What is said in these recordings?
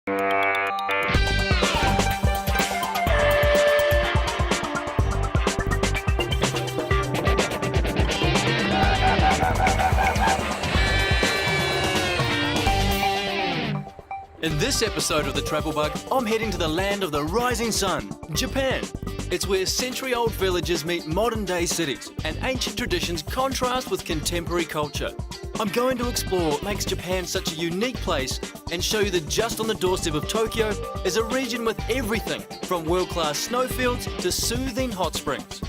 In this episode of The Travel Bug, I'm heading to the land of the rising sun, Japan. It's where century-old villages meet modern-day cities, and ancient traditions contrast with contemporary culture. I'm going to explore what makes Japan such a unique place and show you that just on the doorstep of Tokyo is a region with everything from world-class snowfields to soothing hot springs.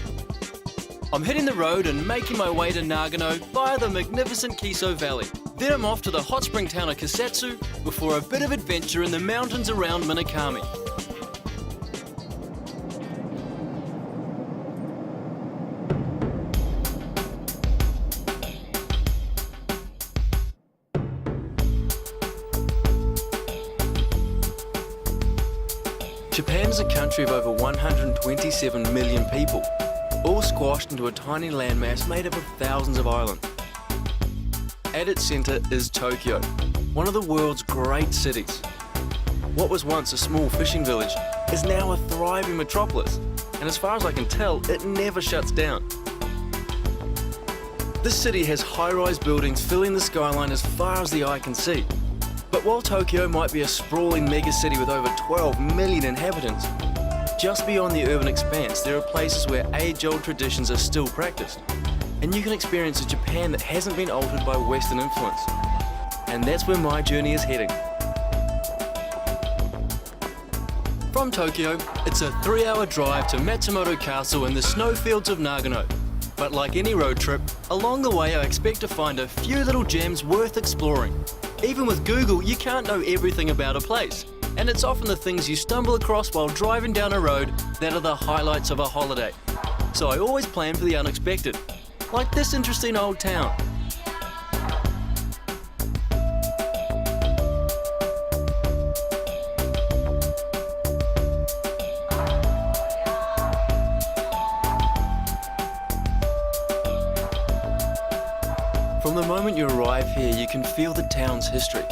I'm hitting the road and making my way to Nagano via the magnificent Kiso Valley. Then I'm off to the hot spring town of Kusatsu before a bit of adventure in the mountains around Minakami. Japan is a country of over 127 million people, all squashed into a tiny landmass made up of thousands of islands. At its centre is Tokyo, one of the world's great cities. What was once a small fishing village is now a thriving metropolis, and as far as I can tell, it never shuts down. This city has high-rise buildings filling the skyline as far as the eye can see. But while Tokyo might be a sprawling megacity with over 12 million inhabitants, just beyond the urban expanse there are places where age-old traditions are still practiced. And you can experience a Japan that hasn't been altered by Western influence. And that's where my journey is heading. From Tokyo, it's a 3-hour drive to Matsumoto Castle in the snowfields of Nagano. But like any road trip, along the way I expect to find a few little gems worth exploring. Even with Google, you can't know everything about a place. And it's often the things you stumble across while driving down a road that are the highlights of a holiday. So I always plan for the unexpected. Like this interesting old town. From the moment you arrive here, you can feel the town's history.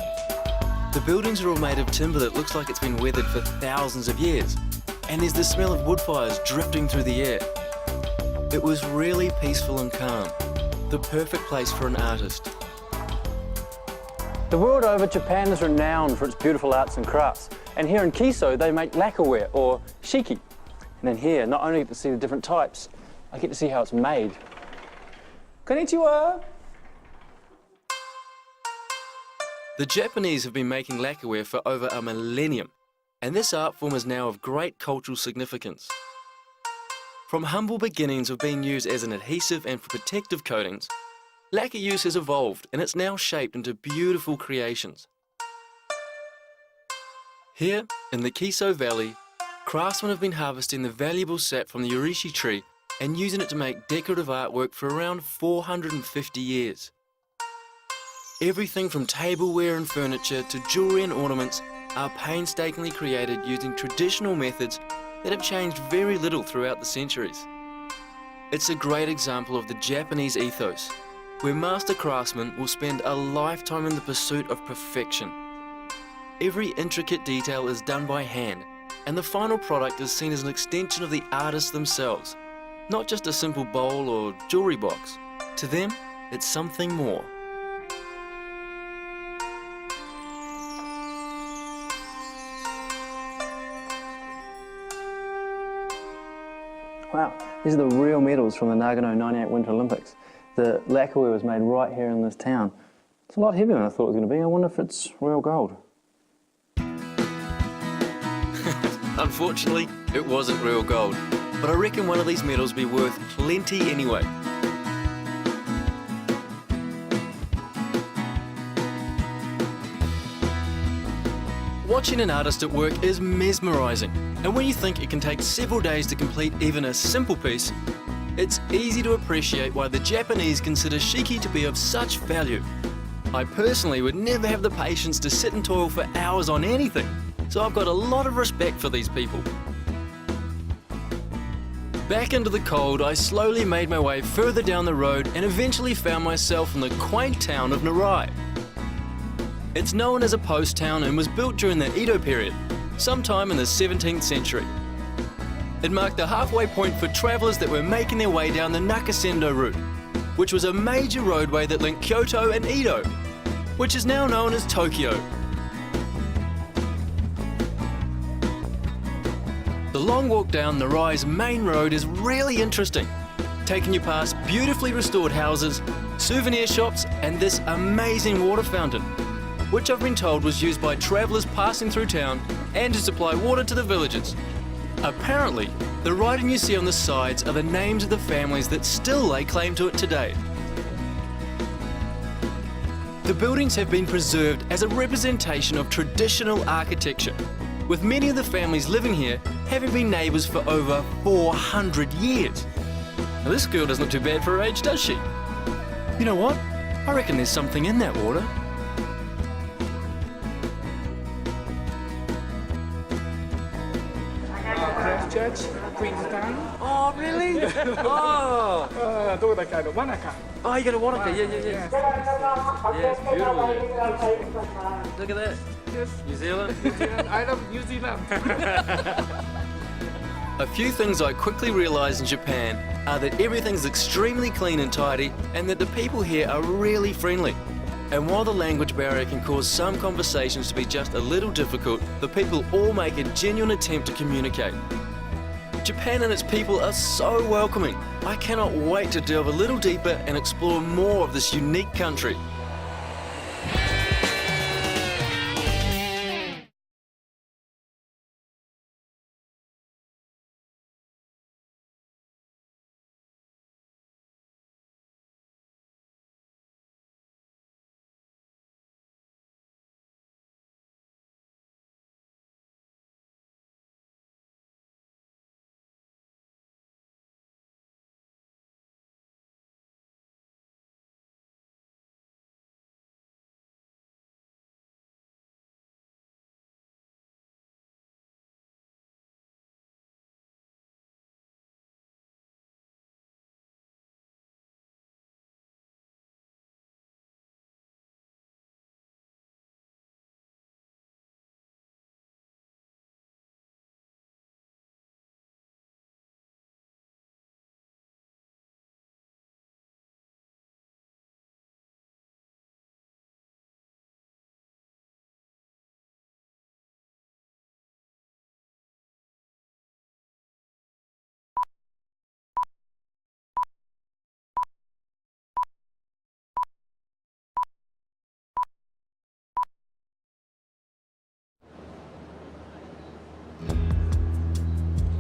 The buildings are all made of timber that looks like it's been weathered for thousands of years, and there's the smell of wood fires drifting through the air. It was really peaceful and calm, the perfect place for an artist. The world over, Japan is renowned for its beautiful arts and crafts. And here in Kiso, they make lacquerware, or shiki. And then here, not only get to see the different types, I get to see how it's made. Konnichiwa! The Japanese have been making lacquerware for over a millennium, and this art form is now of great cultural significance. From humble beginnings of being used as an adhesive and for protective coatings, lacquer use has evolved and it's now shaped into beautiful creations. Here, in the Kiso Valley, craftsmen have been harvesting the valuable sap from the urishi tree and using it to make decorative artwork for around 450 years. Everything from tableware and furniture to jewellery and ornaments are painstakingly created using traditional methods that have changed very little throughout the centuries. It's a great example of the Japanese ethos, where master craftsmen will spend a lifetime in the pursuit of perfection. Every intricate detail is done by hand, and the final product is seen as an extension of the artists themselves, not just a simple bowl or jewellery box. To them, it's something more. Wow, these are the real medals from the Nagano 98 Winter Olympics. The lacquerware was made right here in this town. It's a lot heavier than I thought it was going to be. I wonder if it's real gold. Unfortunately, it wasn't real gold, but I reckon one of these medals will be worth plenty anyway. Watching an artist at work is mesmerising, and when you think it can take several days to complete even a simple piece, it's easy to appreciate why the Japanese consider shiki to be of such value. I personally would never have the patience to sit and toil for hours on anything, so I've got a lot of respect for these people. Back into the cold, I slowly made my way further down the road and eventually found myself in the quaint town of Narai. It's known as a post town and was built during the Edo period, sometime in the 17th century. It marked the halfway point for travellers that were making their way down the Nakasendo route, which was a major roadway that linked Kyoto and Edo, which is now known as Tokyo. The long walk down Narai's main road is really interesting, taking you past beautifully restored houses, souvenir shops and this amazing water fountain, which I've been told was used by travellers passing through town and to supply water to the villagers. Apparently, the writing you see on the sides are the names of the families that still lay claim to it today. The buildings have been preserved as a representation of traditional architecture, with many of the families living here having been neighbours for over 400 years. Now this girl doesn't look too bad for her age, does she? You know what? I reckon there's something in that water. Church, Queenstown. Oh, really? Oh! Tôi là cài đồ bán à cả. Oh, you got a water? Yeah. Yeah, it's beautiful there. Look at that. Yes. New Zealand. I love New Zealand. A few things I quickly realised in Japan are that everything's extremely clean and tidy and that the people here are really friendly. And while the language barrier can cause some conversations to be just a little difficult, the people all make a genuine attempt to communicate. Japan and its people are so welcoming. I cannot wait to delve a little deeper and explore more of this unique country.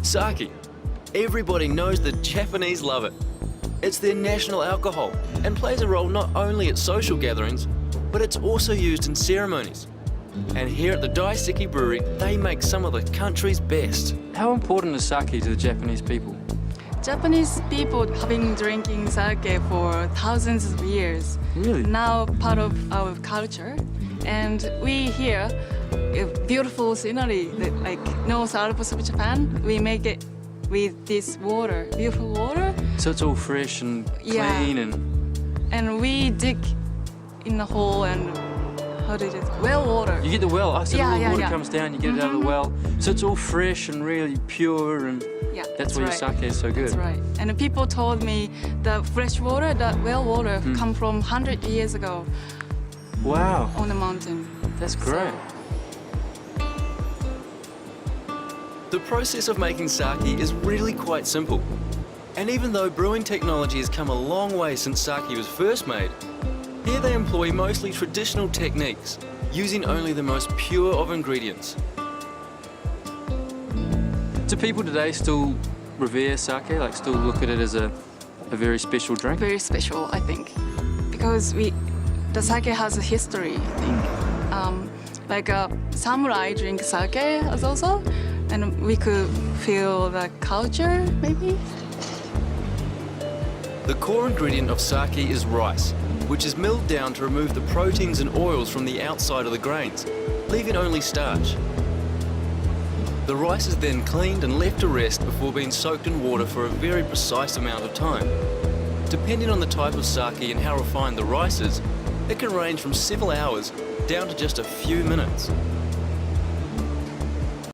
Sake. Everybody knows the Japanese love it. It's their national alcohol and plays a role not only at social gatherings, but it's also used in ceremonies. And here at the Daiseki Brewery, they make some of the country's best. How important is sake to the Japanese people? Japanese people have been drinking sake for thousands of years. Really? Now part of our culture. And we here, a beautiful scenery, like North Alps of Japan, we make it with this water, beautiful water. So it's all fresh and Yeah. clean And we dig in the hole and, well water. you get the well. So Yeah, the yeah, water yeah. comes down, you get it out of the well. So it's all fresh and really pure, and Yeah, that's why right. your sake is so good. That's right. And people told me the fresh water, that well water, come from 100 years ago Wow, on the mountain. that's great. The process of making sake is really quite simple. And even though brewing technology has come a long way since sake was first made, here they employ mostly traditional techniques, using only the most pure of ingredients. Do people today still revere sake, like still look at it as a very special drink? Very special, I think, because the sake has a history, I think. Like a samurai drink sake as also, and we could feel the culture, maybe. The core ingredient of sake is rice, which is milled down to remove the proteins and oils from the outside of the grains, leaving only starch. The rice is then cleaned and left to rest before being soaked in water for a very precise amount of time. Depending on the type of sake and how refined the rice is, it can range from several hours down to just a few minutes.